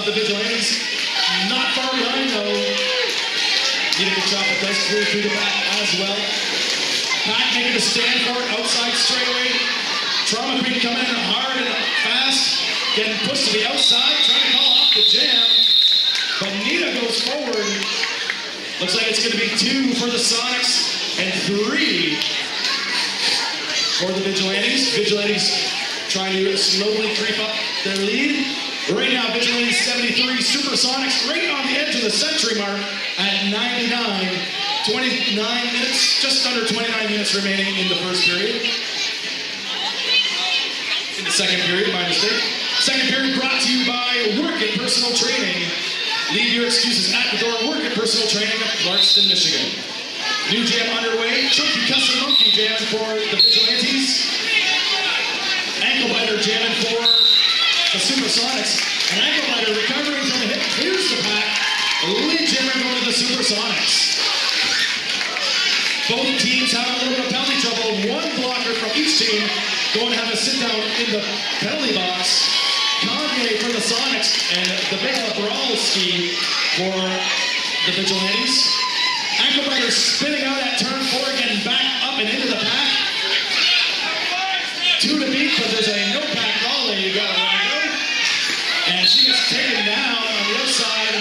of the Vigilantes. Not far behind though. Nita Kachapa does clear through the back as well. Pack making a stand for it, outside straightaway. Trauma Queen coming in hard and fast. Getting pushed to the outside, trying to call off the jam. But Nita goes forward. Looks like it's going to be 2 for the Sonics and 3 for the Vigilantes. Vigilantes trying to slowly creep up their lead. Right now, Vigilantes 73, Supersonics right on the edge of the century mark at 99. 29 minutes, just under 29 minutes remaining in the first period. In the second period, my mistake. Second period brought to you by Work It Personal Training. Leave your excuses at the door. Work It Personal Training of Clarkston, Michigan. New jam underway. Chunky Custom Monkey jam for the Vigilantes. Ankle biter jamming for the Supersonics. An ankle biter recovering from a hit, clears the pack. Lead jammer going to the Supersonics. Both teams have a little bit of penalty trouble. One blocker from each team going to have a sit down in the penalty box. Kanye for the Sonics and the Big Bralski for the Vigilantes. Ankle biter spinning out at turn 4, getting back up and into the pack. 2 to beat, but there's a no pack volley. You got to let it go. And she gets taken down on the outside.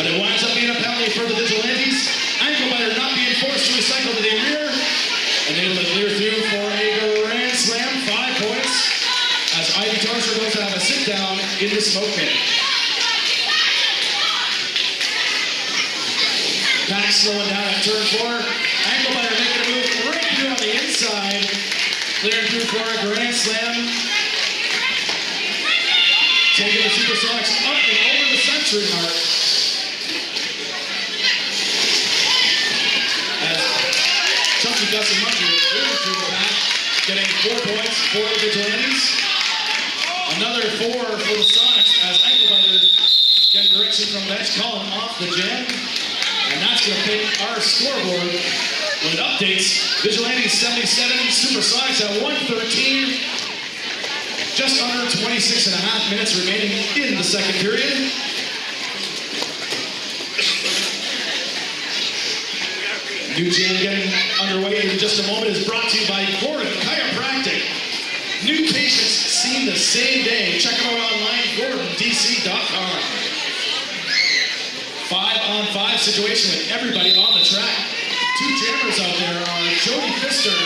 But it winds up being a penalty for the Vigilantes. Ankle biter not being forced to recycle to the rear. And able to clear through for a grand slam, 5 points. As Ivy Torcher goes to have a sit down in the smoke pit. Pack slowing down at turn 4. Ankle biter making a move right through on the inside. Clearing through for a grand slam. Taking the Supersonics up and over the century mark. Chunky Gussie Monkey clearing through the back, getting 4 points for the Vigilantes. Another 4 for the Sonics as ankle biter getting direction from bench, calling off the jam. And that's going to pick our scoreboard when it updates. Vigilantes 77, Supersonics at 113. Just under 26 and a half minutes remaining in the second period. New jam getting underway in just a moment is brought to you by Gordon Chiropractic. New patients seen the same day. Check them out online, GordonDC.com. 5-on-5 situation with everybody on the track. 2 jammers out there are Jody Pfister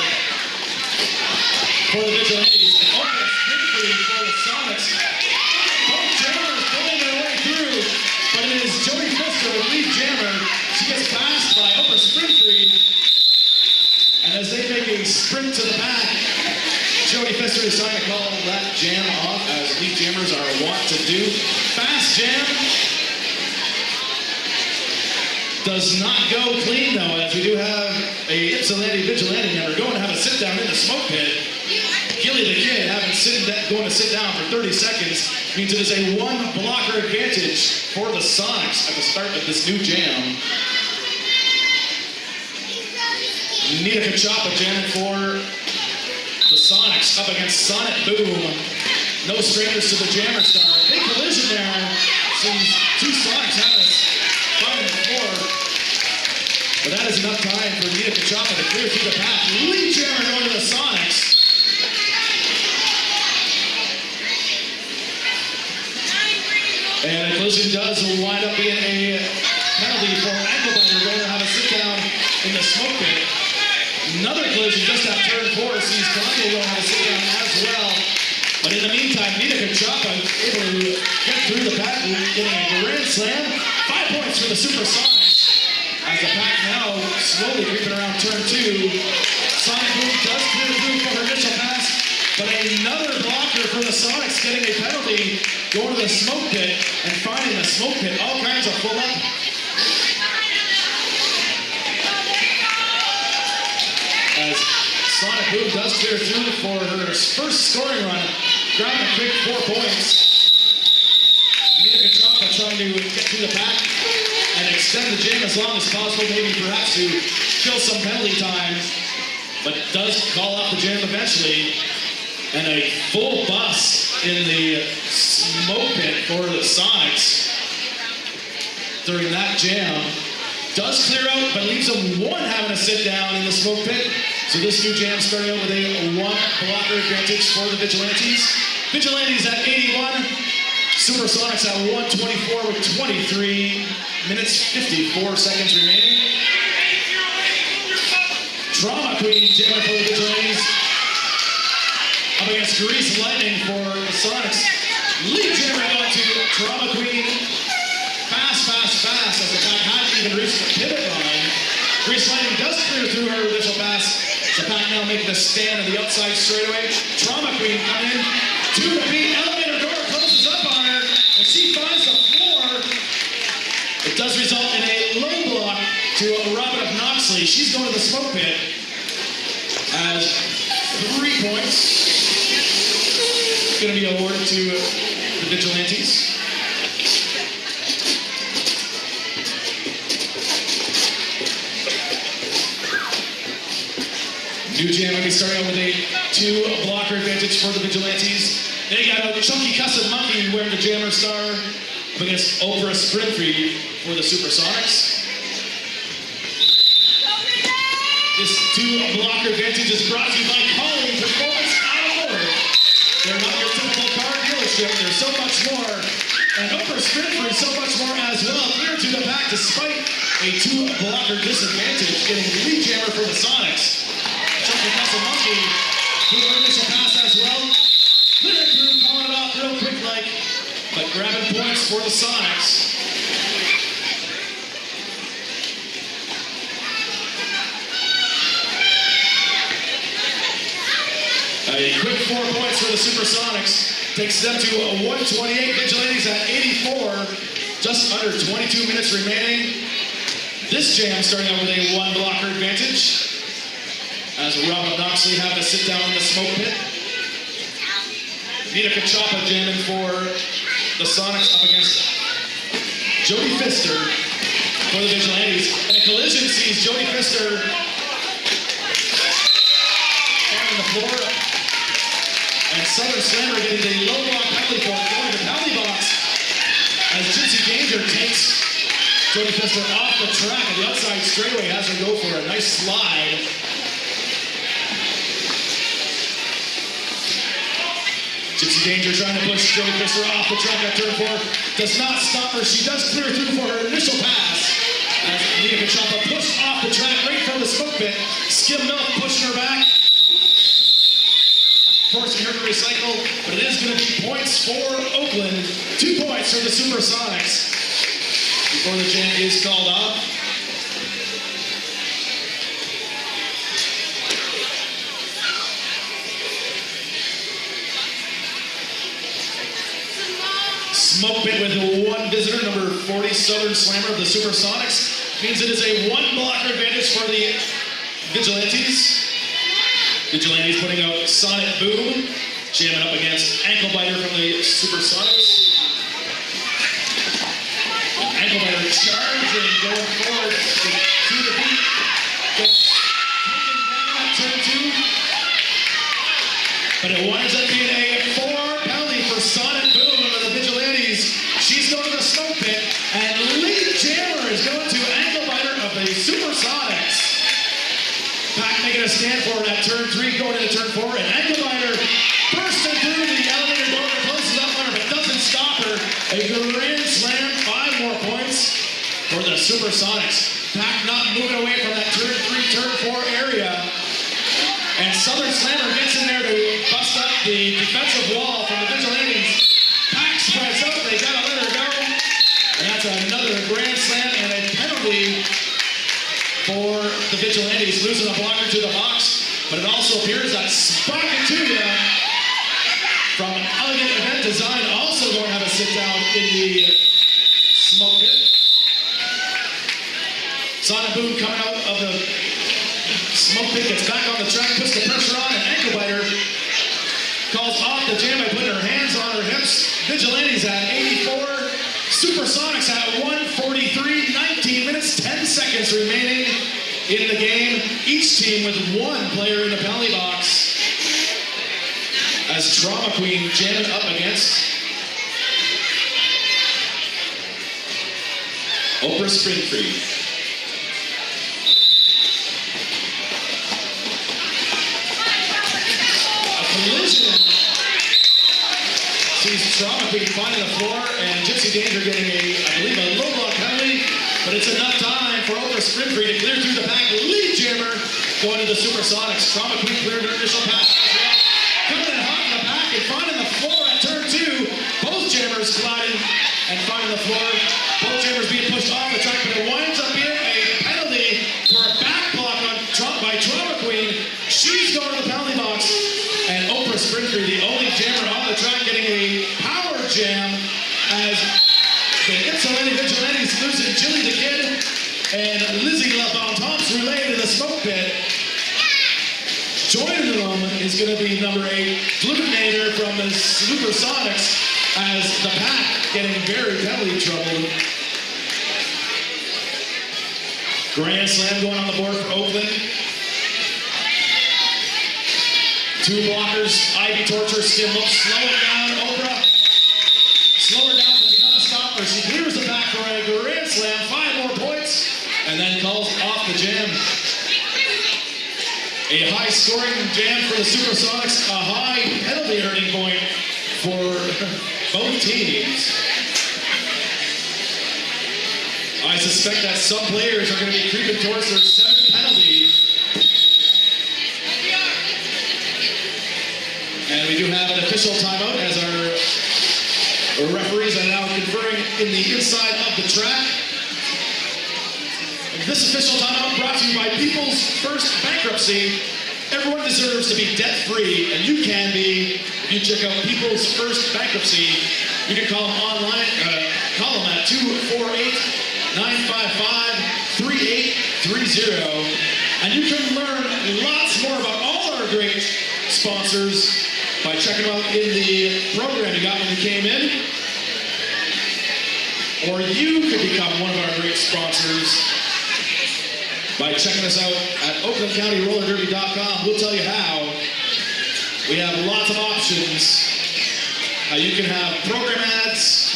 for the Vigilantes and Open Springfield for the Sonics. Both jammers pulling their way through, but it is Jody Pfister, the lead jammer. She gets passed by Oprah Springfield, and as they make a sprint to the back, Jody Pfister is trying to call that jam off, as lead jammers are wont to do. Fast jam does not go clean though, as we do have a Ypsilanti Vigilante member going to have a sit down in the smoke pit. Gilly the Kid going to sit down for 30 seconds means it is a 1 blocker advantage for the Sonics at the start of this new jam. Nita Kachapa jamming for the Sonics up against Sonic Boom. No strangers to the jammer star. Big collision there. Seems 2 Sonics have us fighting the floor. But that is enough time for Nita Kachapa to clear through the path. Lead jammer going to the Sonics. And a collision does wind up being a penalty for ankle biter going to have a sit down in the smoke pit. Another collision just at turn 4 sees Kanye going to have a sit down as well. But in the meantime, Nita Kachapa able to get through the pack, getting a grand slam. 5 points for the Supersonics. As the pack now slowly creeping around turn 2. Sonic Boom does clear through for her initial pass, but another blocker for the Sonics getting a penalty, going to the smoke pit and finding the smoke pit all kinds of full up. As Sonic Boom does clear through for her first scoring run, grabbing a quick 4 points. Nita Kachapa trying to get through the pack and extend the jam as long as possible, maybe perhaps to kill some penalty time, but does call off the jam eventually. And a full bus in the smoke pit for the Sonics during that jam. Does clear out, but leaves them one having to sit down in the smoke pit. So this new jam starting out with a one blocker advantage for the Vigilantes. Vigilantes at 81. Supersonics at 124 with 23 minutes, 54 seconds remaining. Drama Queen jamming for the Vigilantes. Up against Grease Lightning for the Sonics. Lead jammer going to Drama Queen. Fast as the pack hadn't even reached the pivot line. Grease Lightning does clear through her initial pass. The pack now making a stand on the outside straightaway. Drama Queen coming in. 2 to beat. Elevator door closes up on her. And she finds the floor. It does result in a low block to Robin of Knoxley. She's going to the smoke pit. As 3 points going to be awarded to the Vigilantes. New jam will be starting out with a 2 blocker advantage for the Vigilantes. They got a chunky custom monkey wearing the jammer star up against Oprah Sprinfree for the Supersonics. This 2 blocker advantage is brought to you by Calling Performance Automotive. They're not your typical car dealership. There's so much more. And Oprah Sprinfree so much more as well. Clear to the back despite a 2 blocker disadvantage, getting the lead jammer for the Sonics. Chunky custom monkey through her initial pass as well. Clearing through, calling it off real quick like, but grabbing points for the Sonics. A quick 4 points for the Supersonics. Takes them to a 128. Vigilantes at 84. Just under 22 minutes remaining. This jam starting out with a 1 blocker advantage. As Robin Knoxley have to sit down in the smoke pit. Nita Kachapa jamming for the Sonics up against Jody Pfister for the Vigilantes. And a collision sees Jody Pfister on the floor. And Southern Slammer getting the low block penalty for going to the penalty box as Gypsy Danger takes Jody Pfister off the track and the outside straightaway has her go for a nice slide. Gypsy Danger trying to push Jody Pfister off the track at turn 4. Does not stop her. She does clear through for her initial pass. As Nita Kachapa pushed off the track right from the smoke pit. Skim Milk pushing her back. Forcing her to recycle, but it is going to be points for Oakland. 2 points for the Supersonics before the jam is called off. Smoke pit with 1 visitor, number 40, Southern Slammer of the Supersonics. Means it is a 1 blocker advantage for the Vigilantes. Vigilantes putting out Sonic Boom, jamming up against Ankle Biter from the Supersonics. Ankle Biter charging, going forward to the beat. Taken down at turn 2. But it winds up being a 4 penalty for Sonic Boom of the Vigilantes. She's going to the smoke pit, and lead jammer is going to Ankle Biter of the Supersonics. Pack making a stand for it at turn 3, going into turn 4, and Ankle Biter bursting through the elevator door and closes up on her, but doesn't stop her. A grand slam, 5 more points for the Supersonics. Pack not moving away from that turn 3, turn 4 area. And Southern Slammer gets in there to bust up the defensive wall from the Vigilantes. Pack spreads up, they gotta let her go. And that's another grand slam and a penalty for the Vigilantes, losing a blocker to the box, but it also appears that Sparkin' to you from Elegant Event Design also going to have a sit down in the smoke pit. Sonic Boom coming out of the smoke pit, gets back on the track, puts the pressure on, and Ankle Biter calls off the jam by putting her hands on her hips. Vigilantes at 84. Supersonics at 143, 19 minutes, 10 seconds remaining in the game. Each team with 1 player in the penalty box. As Drama Queen jamming up against Oprah Springfield. A collision. Sees Trauma Queen finding the floor, and Gypsy Danger getting I believe, a low block penalty, but it's enough time for Oprah Springfield to clear through the back. Lead jammer going to the Supersonics. Trauma Queen cleared her initial pass as well. Coming in hot in the back and finding the floor at turn 2. Both jammers colliding and finding the floor. Both jammers being pushed off the track, but it winds up being a penalty for a back block by Trauma Queen. She's going to the penalty box, and Oprah Springfield, the only jammer on the track, getting a power jam as the Ypsilanti Vigilantes losing Jilly the Kid and Lizzie LaBontemps relay to the smoke pit. Joining them is going to be number 8, Fluminator from the Supersonics, as the pack getting very penalty troubled. Grand slam going on the board for Oakland. 2 blockers, Ivy Torture, Skim Look, slowing down Oprah. Slow her down, but do not stop her. She clears the back for a grand slam, 5 more points, and then calls off the jam. A high scoring jam for the Supersonics, a high penalty earning point for both teams. I suspect that some players are going to be creeping towards their 7th penalty. And we do have an official timeout as our referees are now conferring in the inside of the track. This official timeout brought to you by People's First Bankruptcy. Everyone deserves to be debt-free, and you can be if you check out People's First Bankruptcy. You can call them online, call them at 248-955-3830. And you can learn lots more about all our great sponsors by checking them out in the program you got when you came in. Or you could become one of our great sponsors by checking us out at OaklandCountyRollerDerby.com. We'll tell you how. We have lots of options. How you can have program ads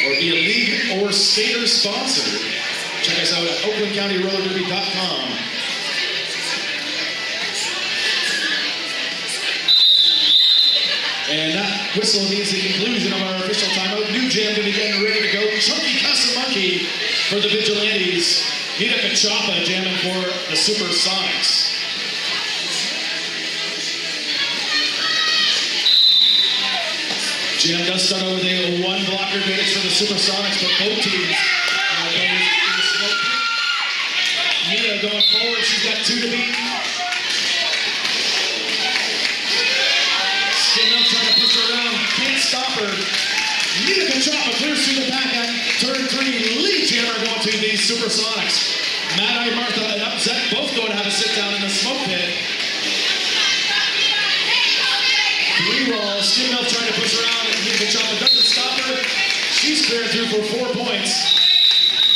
or be a league or skater sponsor. Check us out at OaklandCountyRollerDerby.com. And that whistle means the conclusion of our official timeout. New jam going to be getting ready to go. Chunky Custom Monkey for the Vigilantes. Nita Kachapa jamming for the Supersonics. Jam does start out with a 1 blocker advantage for the Supersonics, but both teams are going in the smoke. Nita going forward. She's got 2 to beat. Skinner trying to push her around, can't stop her. Nita Kachapa clears through the pack at turn 3. Lead jammer going to the Supersonics. Mad Eye Martha and Upset both going to have a sit down in the smoke pit. 3 rolls. Skinner trying to push her around, and Nita Kachapa doesn't stop her. She's cleared through for 4 points.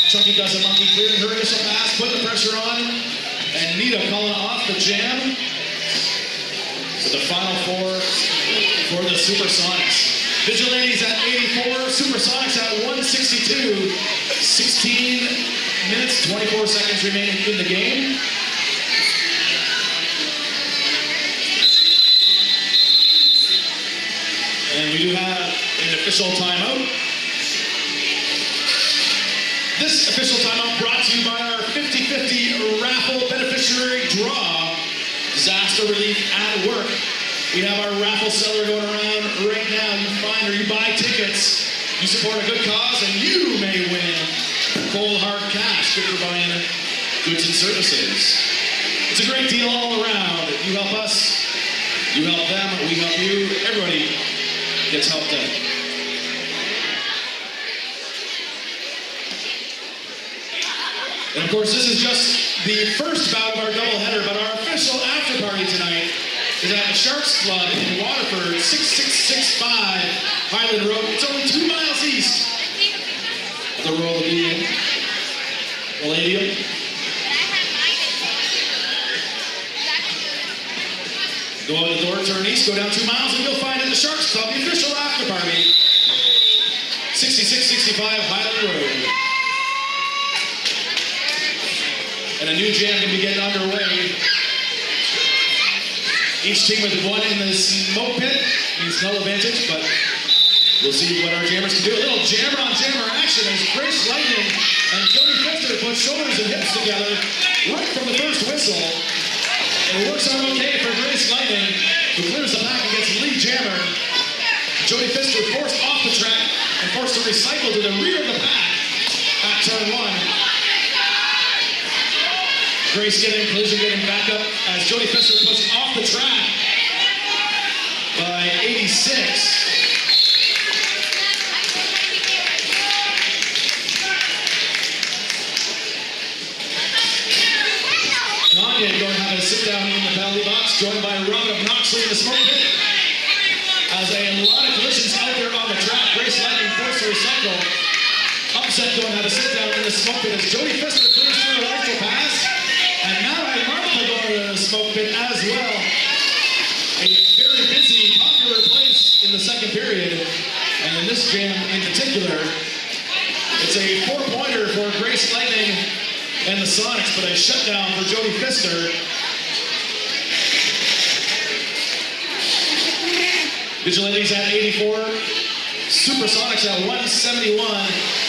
Chunky Custom Monkey clearing her initial pass, putting the pressure on, and Nita calling off the jam. So the final 4 for the Supersonics. Vigilantes at 84, Supersonics at 162. 16 minutes, 24 seconds remaining in the game. And we do have an official timeout. This official timeout brought to you by our 50-50 raffle beneficiary draw. Disaster relief at work. We have our raffle seller going around right now. You find or you buy tickets. You support a good cause and you may win cold hard cash. Good for buying goods and services. It's a great deal all around. You help us, you help them, we help you. Everybody gets helped out. And of course, this is just the first bout of our doubleheader, but our official after party tonight is at the Sharks Club in Waterford, 6665 Highland Road. It's only 2 miles east of the Royal Palladium. Go out the door, turn east, go down 2 miles, and you'll find at the Sharks Club the official after party, 6665 Highland Road. And a new jam can be getting underway. Each team with one in the smoke pit means no advantage, but we'll see what our jammers can do. A little jammer on jammer action as Grace Lightning and Jody Pfister put shoulders and hips together right from the first whistle. It works out okay for Grace Lightning, who clears the back and gets the lead jammer. Jody Pfister forced off the track and forced to recycle to the rear of the pack at turn one. Grace getting back up as Jody Pfister pushed off the track by 86. Kanye going to have a sit down in the penalty box, joined by Robin Knoxley in the smoke pit. As a lot of collisions out there on the track, Grace Lightning forced to recycle. Upset going to have a sit down in the smoke pit as Jody Pfister clears through a rifle pass. And now Martha going to the smoke pit as well. A very busy, popular place in the second period. And in this jam in particular, it's a 4-pointer for Grace Lightning and the Sonics, but a shutdown for Jody Pfister. Vigilantes at 84. Supersonics at 171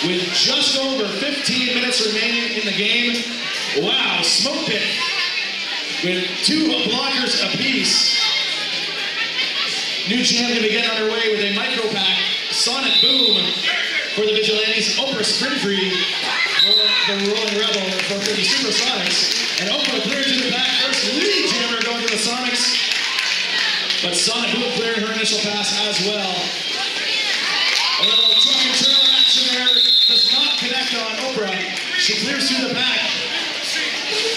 with just over 15 minutes remaining in the game. Wow, smoke pit with 2 blockers apiece. New jam to begin underway with a micro pack. Sonic Boom for the Vigilantes. Oprah Sprint Free for the Rolling Rebel for the Supersonics. And Oprah cleared to the back first. Lead jammer going to the Sonics. But Sonic Boom clearing her initial pass as well. A little truck and trailer action there. Does not connect on Oprah. She clears through the back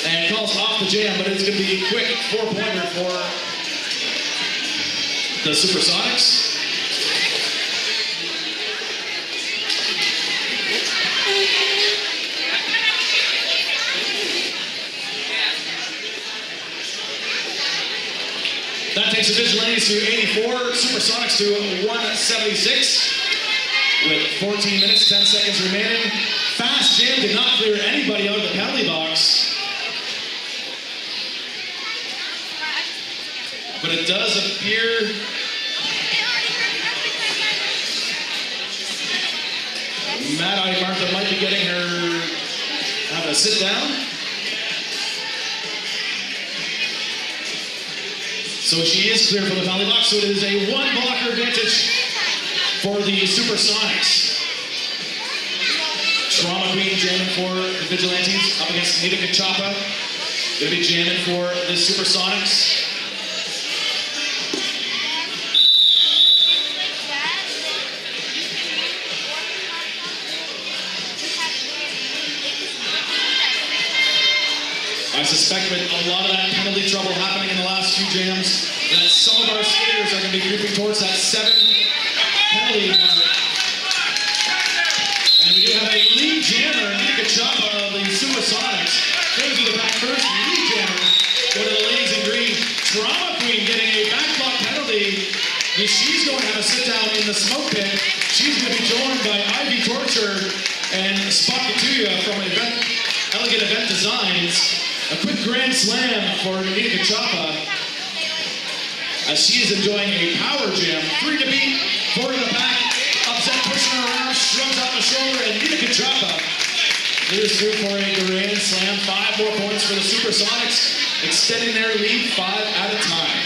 and calls off the jam, but it's going to be a quick 4-pointer for the Supersonics. That takes the Vigilantes to 84, Supersonics to 176 with 14 minutes, 10 seconds remaining. Fast jam did not clear anybody out of the penalty box. But it does appear Mad-Eye Martha might be getting her having a sit down. So she is clear from the penalty box, so it is a 1-blocker advantage for the Supersonics. Trauma Queen jamming for the Vigilantes up against Nita Kachapa. Going to be jamming for the Supersonics. I suspect with a lot of that penalty trouble happening in the last few jams, that some of our skaters are going to be creeping towards that 7 penalty mark. And we do have a lead jammer, Nika Chapa of the Supersonics. Goes to the back first, lead jammer. Go to the ladies in green. Trauma Queen getting a back block penalty. And she's going to have a sit down in the smoke pit. She's going to be joined by Ivy Torture and Spot Katuya from Elegant Event Designs. A quick grand slam for Nita Kachapa as she is enjoying a power jam. 3 to beat, 4 to the back, upset pushing her around, shrugs out the shoulder, and Nita Kachapa clears through for a grand slam. 5 more points for the Supersonics, extending their lead 5 at a time.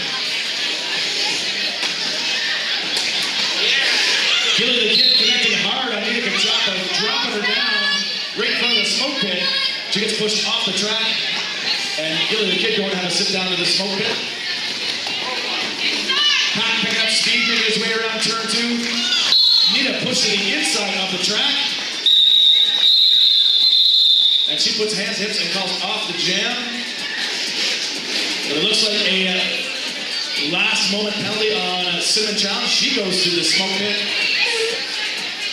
Gilly the Kid connecting hard on Nita Kachapa, dropping her down right in front of the smoke pit. She gets pushed off the track. And Gilly the Kid going to have a sit down to the smoke pit. Pat picking up speed, making his way around turn 2. Nita pushed to the inside of the track. And she puts hands, hips, and calls off the jam. But it looks like a last moment penalty on a Cinnamon Challenge. She goes to the smoke pit.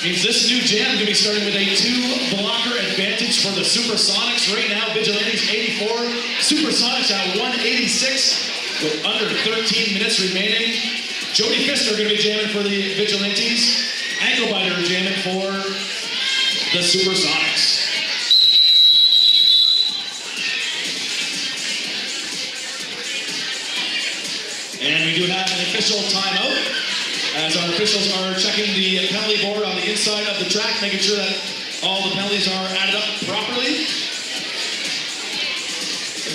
Means this new jam is going to be starting with a 2-blocker advantage for the Supersonics. Right now, Vigilantes 84, Supersonics at 186 with under 13 minutes remaining. Jody Pfister going to be jamming for the Vigilantes. Ankle biter jamming for the Supersonics. And we do have an official timeout, as our officials are checking the penalty board on the inside of the track, making sure that all the penalties are added up properly.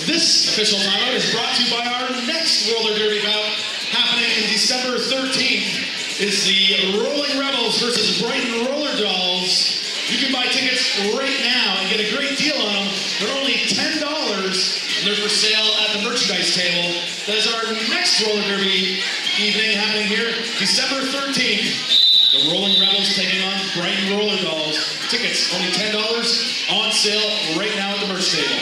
This official timeout is brought to you by our next roller derby bout, happening in December 13th. Is the Rolling Rebels versus Brighton Roller Dolls. You can buy tickets right now and get a great deal on them. They're only $10, and they're for sale at the merchandise table. That is our next roller derby evening happening here, December 13th. The Rolling Rebels taking on Brighton Roller Dolls. Tickets only $10, on sale right now at the merch table.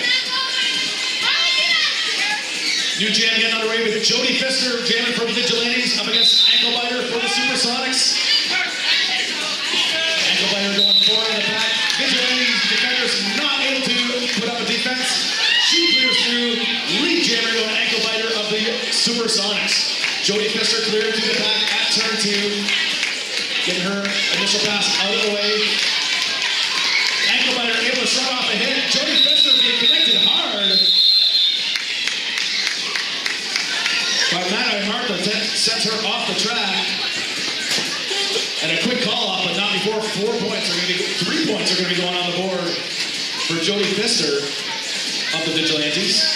New jam getting underway with Jody Pfister jamming for the Vigilantes up against Ankle Biter for the Supersonics. Ankle Biter going forward in the pack. Vigilantes defenders not able to put up a defense. She clears through. Lead jammer going Ankle Biter of the Supersonics. Jody Pfister cleared through the pack at turn 2. Getting her initial pass out of the way. Ankle Biter able to shut off a hit. Jody Pfister being connected hard. But Matt Martha sends her off the track. And a quick call off, but not before 3 points are going to be going on the board for Jody Pfister of the Vigilantes.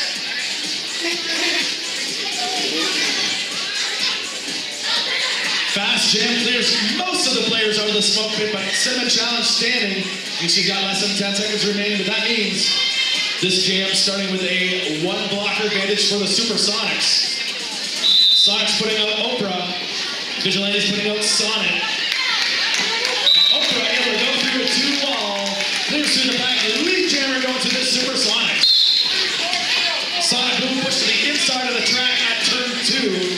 Fast jam clears most of the players out of the smoke pit, but Cinnamon Challenge standing. And she's got less than 10 seconds remaining, but that means this jam starting with a 1 blocker advantage for the Supersonics. Sonics putting out Oprah. Vigilantes putting out Sonic. Oprah able to go through a 2-wall. Clears through the back. Lead jammer going to the Supersonics. Sonic boom push to the inside of the track at turn 2.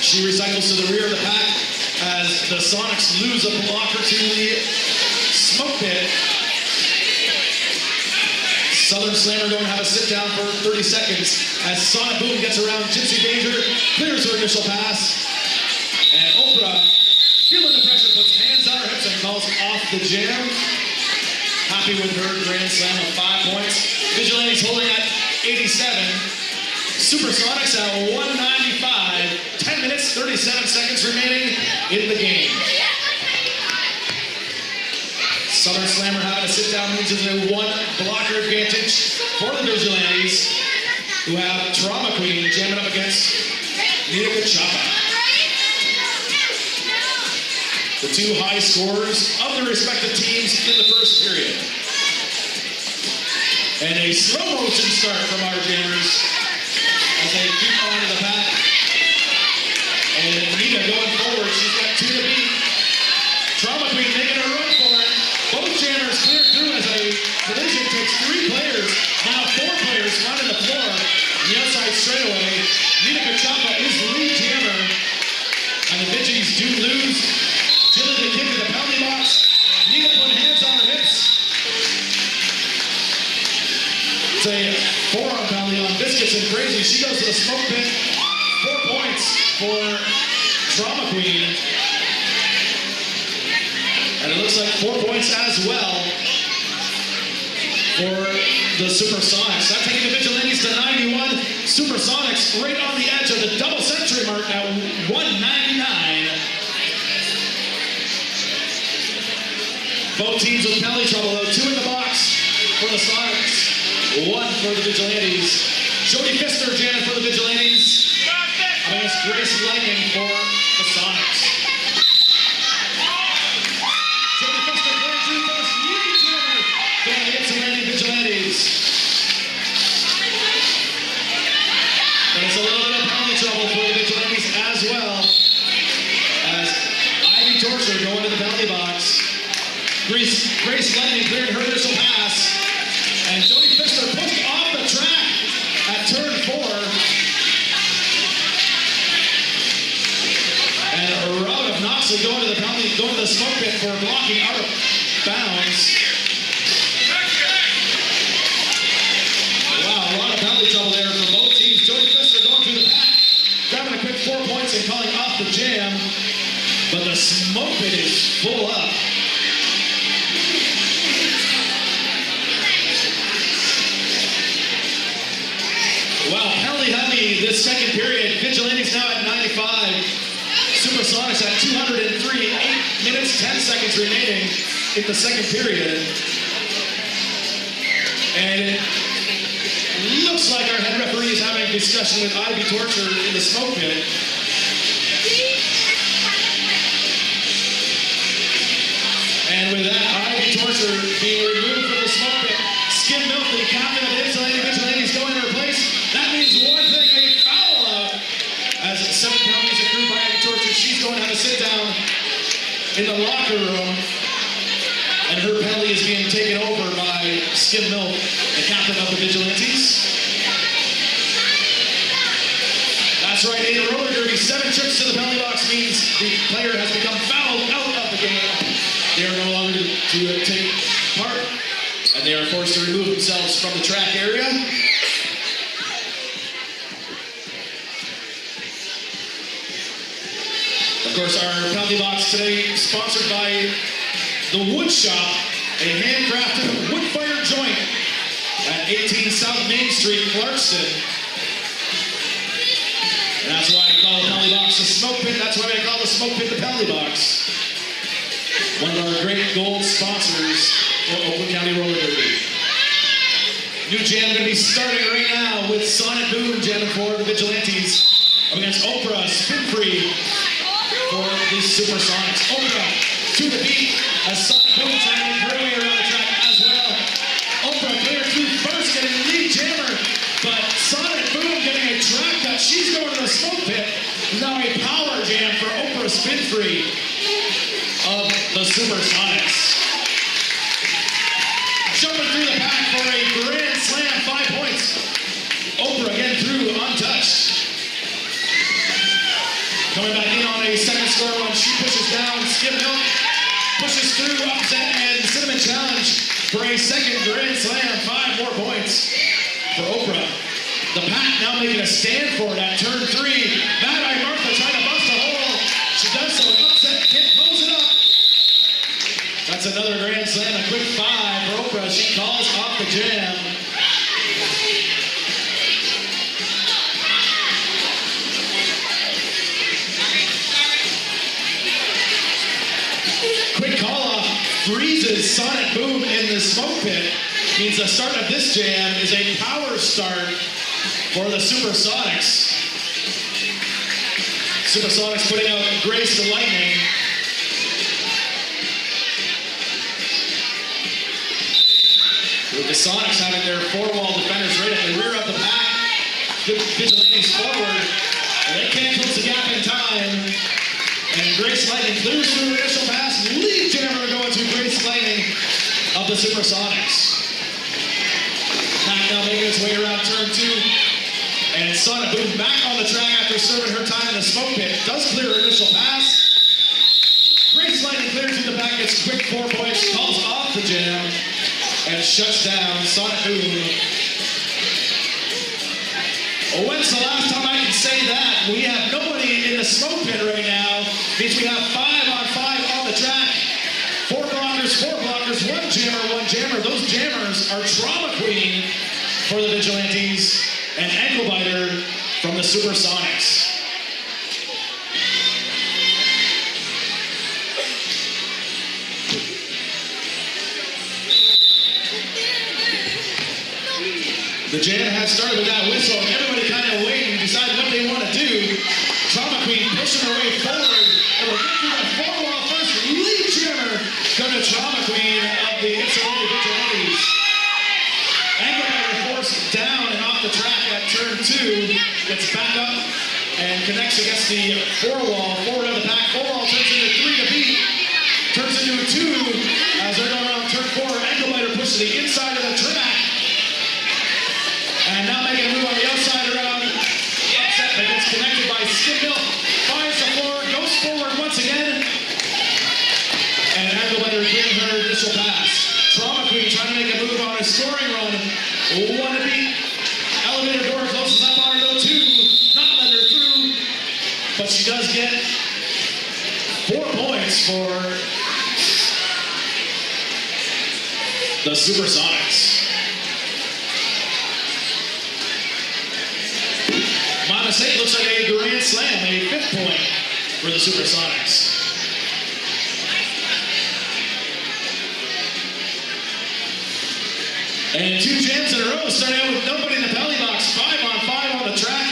She recycles to the rear of the pack as the Sonics lose a blocker to the smoke pit. Southern Slammer going to have a sit down for 30 seconds as Sonic Boom gets around Gypsy Danger, clears her initial pass, and Oprah, feeling the pressure, puts hands on her hips and calls off the jam. Happy with her grand slam of 5 points. Vigilantes holding at 87. Supersonics at 195. 10 minutes, 37 seconds remaining in the game. Southern Slammer having a sit-down means there's a 1 blocker advantage for the Vigilantes, who have Trauma Queen jamming up against Nita Kachapa. The 2 high scorers of their respective teams in the first period. And a slow motion start from our jammers as they keep on to the pack. And Nita going forward, she's got 2 to beat. Trauma Queen making a run for it. Both jammers cleared through as a collision takes 3 players, now 4 players running the floor. On the outside straightaway, Nita Kachapa is the lead jammer. And the Viggies do lose. Jilly the kick to the penalty box. Nita putting hands on her hips. It's a forearm penalty on Biscuits and Crazy. She goes to the smoke pit. 4 points for Trauma Queen. And it looks like 4 points as well for the Supersonics. That taking the Vigilantes to 91. Supersonics right on the edge of the double century mark at 199. Both teams with penalty trouble though. 2 in the box for the Sonics, 1 for the Vigilantes. Jody Pfister jamming for the Vigilantes. Against Grace Lightning for the Sonics. But it's a little bit of penalty trouble for the Vigilantes as well, as Ivy Torture going to the penalty box. Grace Lightning cleared her initial pass, and Jody Pfister pushed off the track at turn 4. And Route of Knoxley going to the smoke pit for blocking out of bounds. Wow, a lot of penalty trouble there for both teams. Jody Pfister going through the pack, grabbing a quick 4 points and calling off the jam. But the smoke pit is full up. Wow, penalty heavy second period. Vigilantes now at 95. Supersonics at 203. 8 minutes, 10 seconds remaining in the second period. And it looks like our head referee is having a discussion with Ivy Torture in the smoke pit. And with that, Ivy Torture being removed from the smoke pit. Skim Milk, the captain of the Vigilantes, going to replace. That means one thing, a foul out. As 7 penalties accrued by Ivy Torture, she's going to have a sit down in the locker room. And her penalty is being taken over by Skim Milk, the captain of the Vigilantes. That's right, in the roller derby, 7 trips to the penalty box means the player has become fouled out of the game. They are no longer to take part, and they are forced to remove themselves from the track area. Of course, our penalty box today is sponsored by The Wood Shop, a handcrafted wood-fired joint at 18 South Main Street, Clarkston. And that's why I call the penalty box the smoke pit. That's why I call the smoke pit the penalty box. One of our great gold sponsors for Oakland County Roller Derby. New jam going to be starting right now with Sonic Boom jamming for the Vigilantes up against Oprah Spin Free for the Supersonics. Oprah to the beat as Sonic Boom jamming her way around the track as well. Oprah clear through first, getting the lead jammer, but Sonic Boom getting a track cut. She's going to the smoke pit. Now a power jam for Oprah Spin Free of the Supersonics. Jumping through the pack for a grand slam, 5 points. Oprah again through untouched. Coming back in on a second score run, she pushes down. Skim Milk pushes through, upset, and Cinnamon Challenge for a second grand slam, 5 more points for Oprah. The pack now making a stand for it at turn 3. Bad Eye Martha trying to bust a hole. She does so, upset, can't close it up. That's another grand slam, a quick 5 for Oprah. She calls off the jam. Quick call off freezes Sonic Boom in the smoke pit. Means the start of this jam is a power start for the Supersonics. Supersonics putting out Grace the Lightning. With the Sonics having their 4-wall defenders right at the rear of the pack. Good Vigilantes forward. And they can't close the gap in time. And Grace Lightning clears through the initial pass. Lead jammer going to Grace Lightning of the Supersonics. Pack now making its way around turn 2. And Sonic Boom back on the track after serving her time in the smoke pit. Does clear her initial pass. Grace Lightning clears through the back, gets quick 4 points, calls off the jam, and shuts down Sonic Boom. When's the last time I can say that? We have nobody in the smoke pit right now. Means we have 5 on 5 on the track. 4 blockers, 1 jammer. Those jammers are Trauma Queen for the Vigilantes and Ankle Biter from the Supersonics. The jam has started with that whistle. Everybody kind of waiting to decide what they want to do. Trauma Queen pushing her way forward. And we'll get through that 4-wall first. Lead jammer going to Trauma Queen of the Insulated Vigilantes. Ankle Biter forced down and off the track at turn 2. Gets back up and connects against the 4-wall. Forward of the pack. 4-wall turns into 3 to beat. Turns into a 2 as they're going around turn 4. Ankle Biter pushes the inside of the track. And now making a move on the outside around. Upset, but gets connected by Skim Milk. Finds the floor, goes forward once again. And Ankle Biter getting her initial pass. Trauma Queen trying to make a move on a scoring run. 1 to beat. Elevator door closes up on her though, 2. Not letting her through. But she does get 4 points for the Supersonics. My mistake, looks like a grand slam, a 5th point for the Supersonics. And 2 jams in a row, starting out with nobody in the penalty box. 5-on-5 on the track.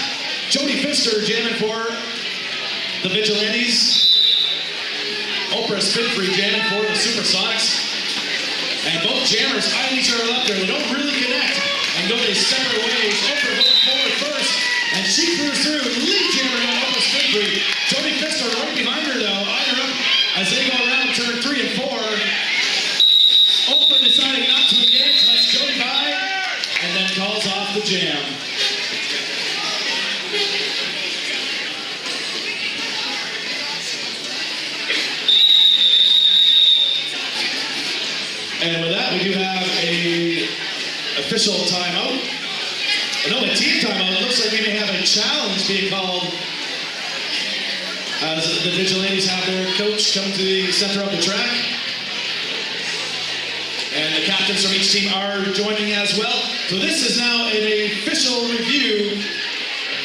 Jody Pfister jamming for the Vigilantes. Oprah Spinfree jamming for the Supersonics. And both jammers eyeing each other up there. They don't really connect and go their separate ways. Oprah going forward first, and she cruised through. Lead jammer on Oprah Spinfree. Jody Pfister right behind her though, eyeing her up as they go around turn 3 and 4. Oprah deciding not to engage, lets Jody by, and then calls off the jam. And with that, we do have a official timeout. No, a team timeout. It looks like we may have a challenge being called as the Vigilantes have their coach come to the center of the track. And the captains from each team are joining as well. So this is now an official review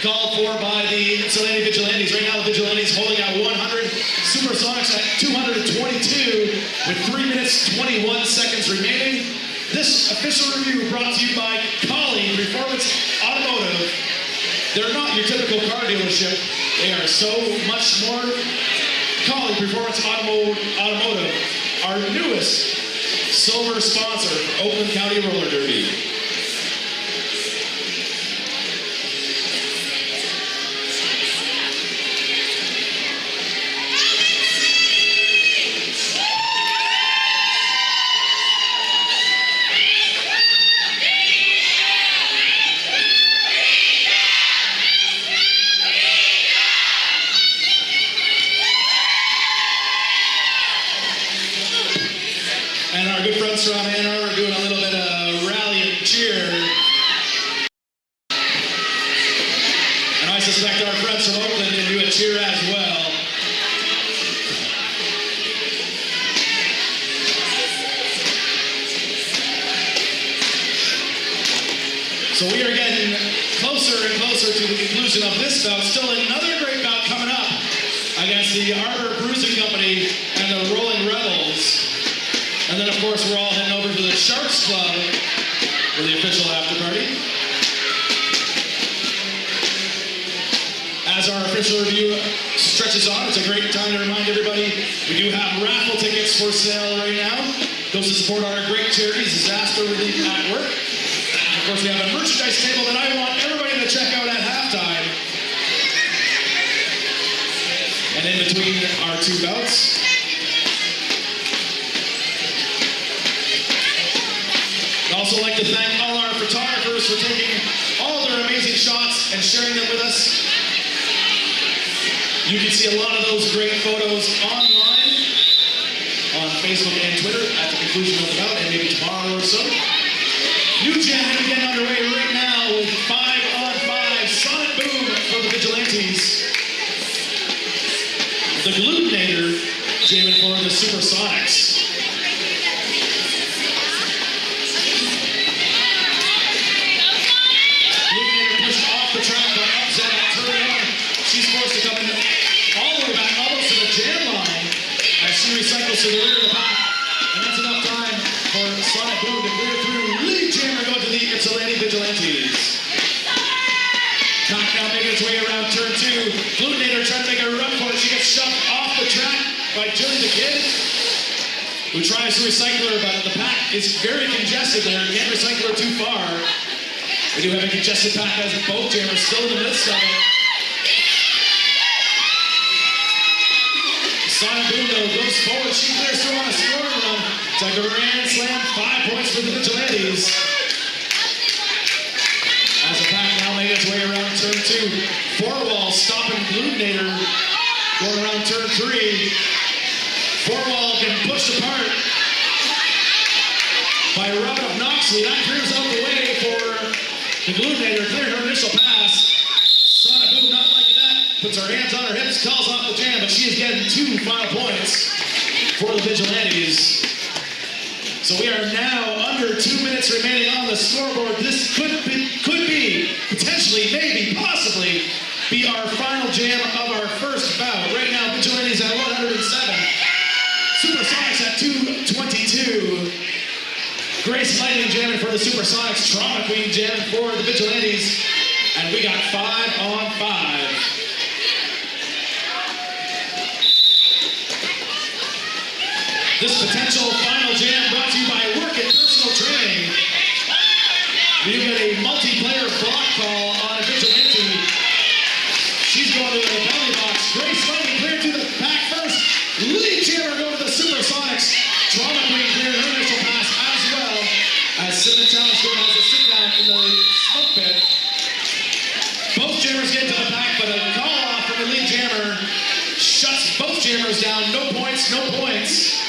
called for by the Ypsilanti Vigilantes. Right now the Vigilantes holding at 100, Supersonics at 222 with 3 minutes 21 seconds remaining. This official review brought to you by Collie Performance Automotive. They're not your typical car dealership. They are so much more. Collie Performance Automotive, our newest silver sponsor for Oakland County Roller Derby. And our good friends from Ann Arbor doing a little bit of rally and cheer. And I suspect our friends from Oakland can do a cheer as well. So we are getting closer and closer to the conclusion of this bout. Still another great bout coming up against the Arbor Bruising Company and the Rolling Rebels. And then, of course, we're all heading over to the Sharks Club for the official after party. As our official review stretches on, it's a great time to remind everybody we do have raffle tickets for sale right now. Those to support our great charities, Disaster Relief at Work. Of course, we have a merchandise table that I want everybody to check out at halftime. And in between our 2 bouts. I'd also like to thank all our photographers for taking all their amazing shots and sharing them with us. You can see a lot of those great photos online on Facebook and Twitter at the conclusion of the bout, and maybe tomorrow or so. New jam getting underway right now with 5-on-5 Sonic Boom for the Vigilantes. The Glutinator jamming for the Supersonics. She recycles to the rear of the pack, and that's enough time for Sonic Boom to clear through. Lead jammer going to the Ypsilanti Vigilantes. Pack now making its way around turn 2. Glutinator trying to make a run for it. She gets shoved off the track by Jilly the Kid, who tries to recycle her, but the pack is very congested there. You can't recycle her too far. We do have a congested pack as both jammers still in the midst of it. Sonic Boom though goes forward. She clears through on a scoring run. It's like a grand slam. 5 points for the Vigilantes. As the pack now made its way around turn 2. 4-wall stopping Glutinator. Going around turn 3. 4-wall getting pushed apart by Robert Knoxley. That clears out the way for the Glutinator. Cleared her initial pass. Sonic Boom not liking that. Puts her hands on her hips, calls off the jam, but she is getting 2 final points for the Vigilantes. So we are now under 2 minutes remaining on the scoreboard. This could be, potentially, maybe, possibly, be our final jam of our first bout. Right now, Vigilantes at 107. Supersonics at 222. Grace Lightning jamming for the Supersonics. Trauma Queen jamming for the Vigilantes. And we got 5-on-5. This potential final jam brought to you by Work It Personal Training. You get a multiplayer block call on a Vigilante. She's going to the belly box. Grace Lightning cleared to the pack first. Lead jammer going to the Supersonics. Trauma Queen cleared her initial pass as well. As Simon Challenge has a sit down in the smoke pit. Both jammers get to the pack, but a call off from the lead jammer shuts both jammers down. No points, no points.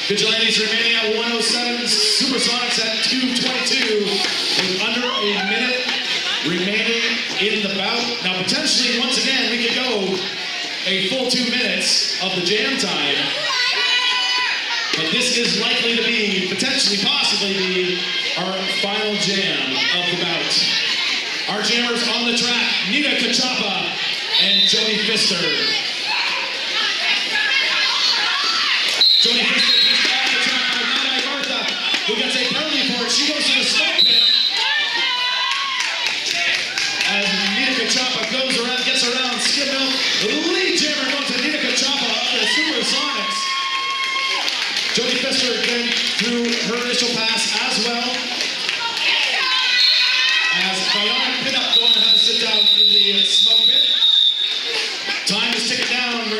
Vigilantes remaining at 107, Supersonics at 222, with under a minute remaining in the bout. Now potentially, once again, we could go a full 2 minutes of the jam time. But this is likely to be, potentially, possibly be our final jam of the bout. Our jammers on the track, Nita Kachapa and Jody Pfister. Jody Pfister picks off the track by Nana Martha, who gets a penalty for it. She goes to the smoke pit. As Nita Kachapa goes around, gets around skim milk. The lead jammer goes to Nita Kachapa of the Supersonics. Jody Pfister again through her initial pass as well. As Bionic Pinup going to have to sit down in the smoke pit. Time is ticking down.